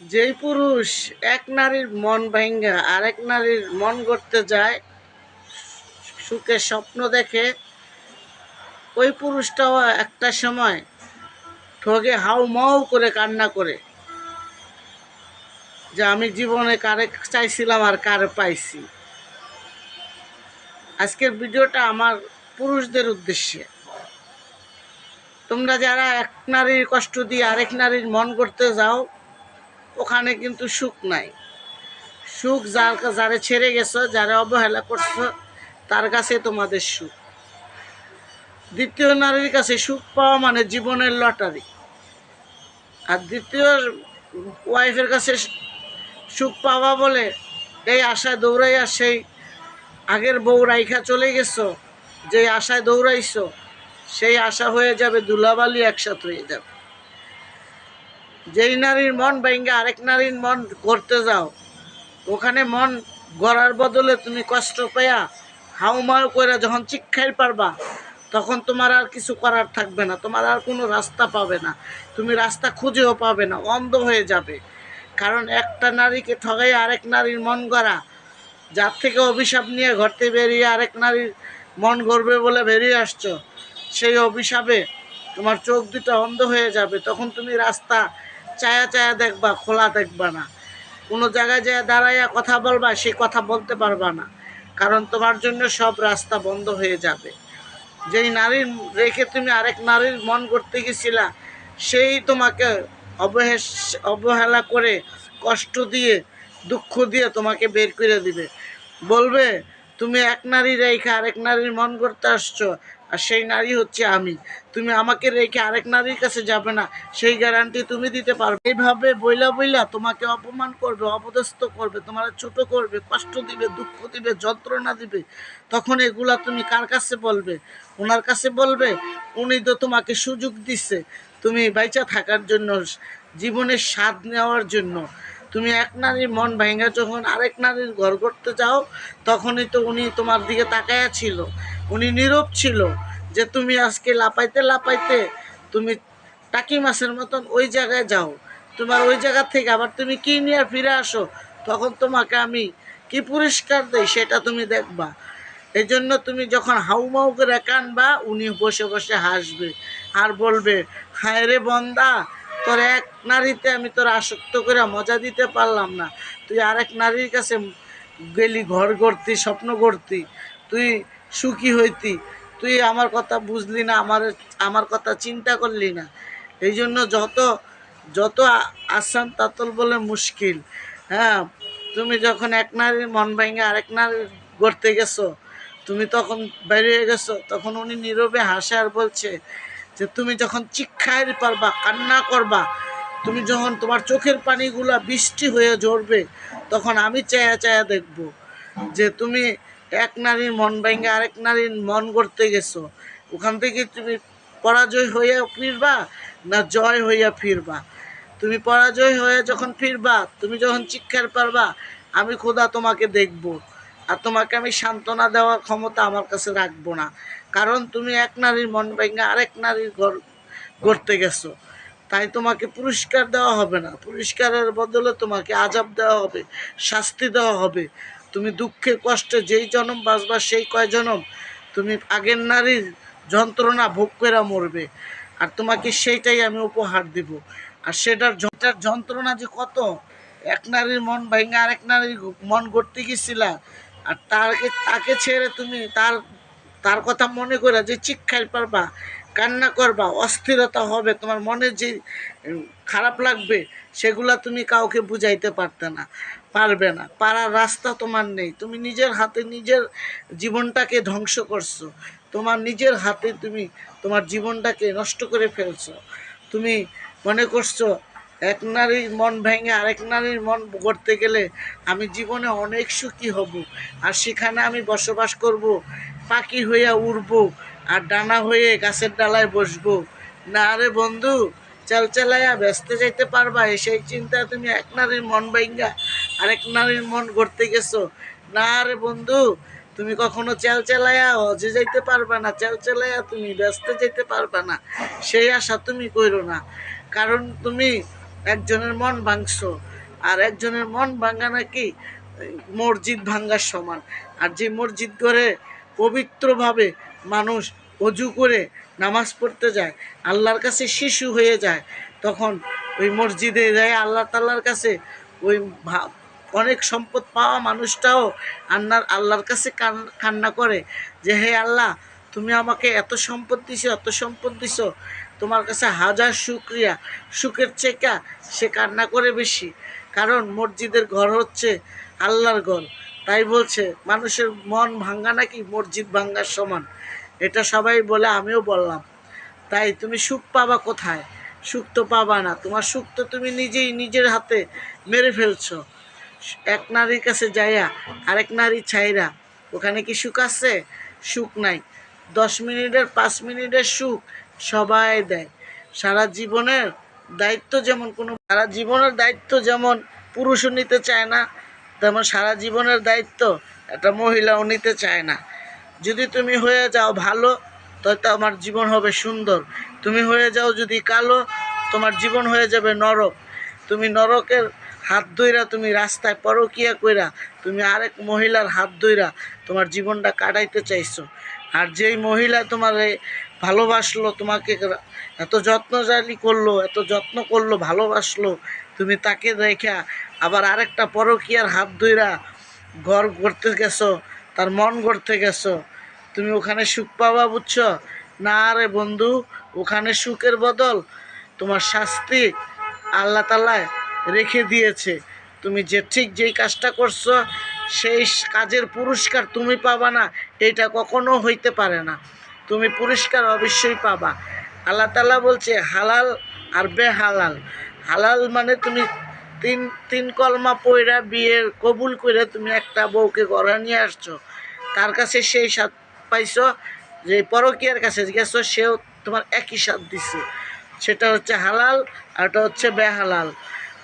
যেই পুরুষ এক নারীর মন ভাঙ্গা আরেক নারীর মন গড়তে যায়, সুখের স্বপ্ন দেখে, ওই পুরুষটাও একটা সময় ঠগে হাউমাউ করে কান্না করে যে আমি জীবনে কারে চাইছিলাম আর কারে পাইছি। আজকের ভিডিওটা আমার পুরুষদের উদ্দেশ্যে। তোমরা যারা এক নারীর কষ্ট দিয়ে আরেক নারীর মন করতে যাও, ওখানে কিন্তু সুখ নাই। সুখ যারে ছেড়ে গেছো, যারা অবহেলা করছো, তার কাছে তোমাদের সুখ। দ্বিতীয় নারীর কাছে সুখ পাওয়া মানে জীবনের লটারি। আর দ্বিতীয় ওয়াইফের কাছে সুখ পাওয়া বলে এই আশায় দৌড়াইয়া সেই আগের বউ রাইখা চলে গেছো, যেই আশায় দৌড়াইছো সেই আশা হয়ে যাবে ধুলাবালি, একসাথ হয়ে যাবে। যেই নারীর মন ভাঙ্গা আরেক নারীর মন করতে যাও, ওখানে মন গড়ার বদলে তুমি কষ্ট পেয়া হাউমাউ করে যখন চিক্ষাই পারবা, তখন তোমার আর কিছু করার থাকবে না, তোমার আর কোনো রাস্তা পাবে না, তুমি রাস্তা খুঁজেও পাবে না, অন্ধ হয়ে যাবে। কারণ একটা নারীকে ঠগাই আরেক নারীর মন গড়া, যার থেকে অভিশাপ নিয়ে ঘরতে বেরিয়ে আরেক নারীর মন গড়বে বলে বেরিয়ে আসছো, সেই অভিশাপে তোমার চোখ দুটো অন্ধ হয়ে যাবে। তখন তুমি রাস্তা চায়া চায়া দেখবা, খোলা দেখবা না। কোনো জায়গায় যায় দাঁড়াইয়া কথা বলবা, সেই কথা বলতে পারবা না, কারণ তোমার জন্য সব রাস্তা বন্ধ হয়ে যাবে। যেই নারীর রেখে তুমি আরেক নারীর মন করতে গেছিলা, সেই তোমাকে অবহেলা করে, কষ্ট দিয়ে, দুঃখ দিয়ে তোমাকে বের করে দিবে। বলবে তুমি এক নারী রেখে আরেক নারীর মন করতে আসছো, আর সেই নারী হচ্ছে আমি। তুমি আমাকে রেখে আরেক নারীর কাছে যাবে না, সেই গ্যারান্টি তুমি দিতে পারবে। এইভাবে বইলা বইলা তোমাকে অপমান করবে, অপদস্থ করবে, তোমার ছোট করবে, কষ্ট দিবে, দুঃখ দিবে, যন্ত্রণা দিবে। তখন এগুলা তুমি কার কাছে বলবে? ওনার কাছে বলবে। উনি তো তোমাকে সুযোগ দিচ্ছে তুমি বাইচা থাকার জন্য, জীবনের স্বাদ নেওয়ার জন্য। তুমি এক নারীর মন ভাঙা যখন আরেক নারীর ঘর করতে যাও, তখনই তো উনি তোমার দিকে তাকায়া ছিল, উনি নীরব ছিল যে তুমি আজকে লাপাইতে লাপাইতে তুমি টাকি মাছের মতন ওই জায়গায় যাও, তোমার ওই জায়গা থেকে আবার তুমি কি নিয়ে ফিরে আসো, তখন তোমাকে আমি কি পুরস্কার দেই সেটা তুমি দেখবা। এই জন্য তুমি যখন হাউমাউ করে কানবা, উনি বসে বসে হাসবে আর বলবে, হায় রে বন্দা, তোর এক নারীতে আমি তোর আসক্ত করে মজা দিতে পারলাম না, তুই আরেক নারীর কাছে গেলি, ঘর গড়তি, স্বপ্ন গড়তি, তুই সুখী হইতি, তুই আমার কথা বুঝলি না, আমার কথা চিন্তা করলি না। এই জন্য যত যত আসান তাতল বলে মুশকিল। হ্যাঁ, তুমি যখন এক নারীর মন ভেঙে আরেক নারীর গড়তে গেছো, তুমি তখন বেরিয়ে গেছো, তখন উনি নীরবে হাসে আর বলছে যে তুমি যখন চিৎকার পারবা, কান্না করবা, তুমি যখন তোমার চোখের পানিগুলা বৃষ্টি হয়ে ঝরবে, তখন আমি চায়া চায়া দেখব যে তুমি এক নারীর মন ভেঙে আরেক নারীর মন গড়তে গেছো। ওখান থেকে তুমি পরাজয় হইয়া ফিরবা না জয় হইয়া ফিরবা। তুমি পরাজয় হয়ে যখন ফিরবা, তুমি যখন চিৎকার পারবা, আমি খোদা তোমাকে দেখব, আর তোমাকে আমি সান্ত্বনা দেওয়ার ক্ষমতা আমার কাছে রাখবো না। কারণ তুমি এক নারীর মন ভেঙে আরেক নারীর ঘর গড়তে গেছো, তাই তোমাকে পুরস্কার দেওয়া হবে না, পুরস্কারের বদলে তোমাকে আযাব দেওয়া হবে, শাস্তি দেওয়া হবে। তুমি দুঃখে কষ্টে যেই জনম বাঁচবা, সেই কয় জনম তুমি আগের নারীর যন্ত্রণা ভোগ করে মরবে, আর তোমাকে সেইটাই আমি উপহার দিব। আর সেটার যন্ত্রণা যে কত, এক নারীর মন ভেঙে আরেক নারীর মন গড়তে গেছিলা, আর তাকে ছেড়ে তুমি তার তার কথা মনে করে যে চিৎকার পারবা, কান্না করবা, অস্থিরতা হবে, তোমার মনে যে খারাপ লাগবে, সেগুলা তুমি কাউকে বুঝাইতে পারবে না, পারার রাস্তা তোমার নেই। তুমি নিজের হাতে নিজের জীবনটাকে ধ্বংস করছো, তোমার নিজের হাতে তুমি তোমার জীবনটাকে নষ্ট করে ফেলছো। তুমি মনে করছো এক নারীর মন ভেঙে আরেক নারীর মন গড়তে গেলে আমি জীবনে অনেক সুখী হব, আর সেখানে আমি বসবাস করব, পাখি হইয়া উড়বো, আর ডানা হয়ে গাছের ডালায় বসবো। না রে বন্ধু, চালচালাইয়া ব্যস্ত যাইতে পারবা, সেই চিন্তায় তুমি এক নারীর মন ভাঙ্গা আরেক নারীর মন গড়তে গেছো। না রে বন্ধু, তুমি কখনো চালচালাইয়া হজে যাইতে পারবা না, চালচালাইয়া তুমি ব্যস্ত যেতে পারবা না, সেই আশা তুমি কইরো না। কারণ তুমি একজনের মন ভাঙছো, আর একজনের মন ভাঙা নাকি মসজিদ ভাঙ্গার সমান। আর যে মসজিদ করে পবিত্রভাবে মানুষ অজু করে নামাজ পড়তে যায়, আল্লাহর কাছে শিশু হয়ে যায়, তখন ওই মসজিদে যায় আল্লাহ তাল্লার কাছে ওই অনেক সম্পদ পাওয়া মানুষটাও আল্লাহর কাছে কান্না করে যে হে আল্লাহ, তুমি আমাকে এত সম্পদ দিছো, এত সম্পদ দিছো, তোমার কাছে হাজার শুকরিয়া। সুখের চেকা সে কান্না করে বেশি, কারণ মসজিদের ঘর হচ্ছে আল্লাহর ঘর। তাই বলছে মানুষের মন ভাঙ্গা নাকি মসজিদ ভাঙ্গার সমান। এটা সবাই বলে, আমিও বললাম। তাই তুমি সুখ পাবা কোথায়? সুখ তো পাবা না, তোমার সুখ তো তুমি নিজেই নিজের হাতে মেরে ফেলছো। এক নারীর কাছে যাইয়া আরেক নারী ছাইরা, ওখানে কি সুখ আছে? সুখ নাই। 10 মিনিটের 5 মিনিটের সুখ সবাই দেয়। সারা জীবনের দায়িত্ব যেমন পুরুষও নিতে চায় না, তেমন সারা জীবনের দায়িত্ব একটা মহিলাও নিতে চায় না। যদি তুমি হয়ে যাও ভালো, তো আমার জীবন হবে সুন্দর। তুমি হয়ে যাও যদি কালো, তোমার জীবন হয়ে যাবে নরক। তুমি নরকের হাত ধইরা, তুমি রাস্তায় পরকিয়া কইরা, তুমি আরেক মহিলার হাত ধইরা তোমার জীবনটা কাটাইতে চাইছো। আর যেই মহিলা তোমারে ভালোবাসলো, তোমাকে এত যত্নজালি করলো, এত যত্ন করলো, ভালোবাসলো, তুমি তাকে দেখা আবার আরেকটা পরকিয়ার হাত ধইরা ঘর করতে গেছো, তার মন গড়তে গেছো, তুমি ওখানে সুখ পাবা? বুঝছো না রে বন্ধু, ওখানে সুখের বদল তোমার শাস্তি আল্লাহ তাআলা রেখে দিয়েছে। তুমি যেই কাজটা করছো, সেই কাজের পুরস্কার তুমি পাবা না, এটা কখনো হইতে পারে না। তুমি পুরস্কার অবশ্যই পাবা। আল্লাহ তাআলা বলছে হালাল আর বেহালাল। হালাল মানে তুমি তিন কলমা পইরা বিয়ের কবুল করে তুমি একটা বউকে ঘরে নিয়ে আসছো, তার কাছে সেই স্বাদ পাইছো, যে পরকীয়ার কাছে গেছো সেও তোমার একই স্বাদ দিছে। সেটা হচ্ছে হালাল, আর ওটা হচ্ছে বেহালাল।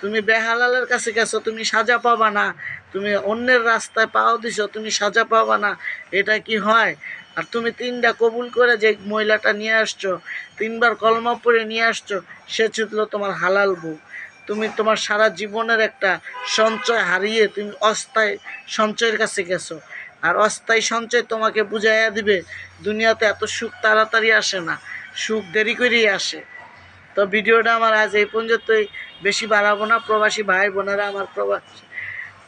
তুমি বেহালালের কাছে গেছো, তুমি সাজা পাবা না। তুমি অন্যের রাস্তায় পাও দিছো, তুমি সাজা পাবা না। এটা কি হয়? আর তুমি 3টা কবুল করে যে মহিলাটা নিয়ে আসছো, 3বার কলমা পড়ে নিয়ে আসছো, সে ছিল তোমার হালাল বউ। তুমি তোমার সারা জীবনের একটা সঞ্চয় হারিয়ে তুমি অস্থায়ী সঞ্চয়ের কাছে গেছো। আর অস্থায়ী সঞ্চয় তোমাকে বুঝাইয়া দিবে দুনিয়াতে এত সুখ তাড়াতাড়ি আসে না, সুখ দেরি করেই আসে। তো ভিডিওটা আমার আজ এই পর্যন্তই, বেশি বাড়াবো না। প্রবাসী ভাই বোনেরা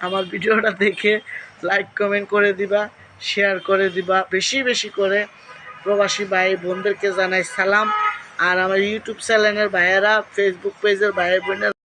আমার ভিডিওটা দেখে লাইক কমেন্ট করে দিবা, শেয়ার করে দিবা বেশি বেশি করে। প্রবাসী ভাই বোনদেরকে জানাই সালাম। আর আমার ইউটিউব চ্যানেলের ভাইয়েরা, ফেসবুক পেজের ভাই বোনেরা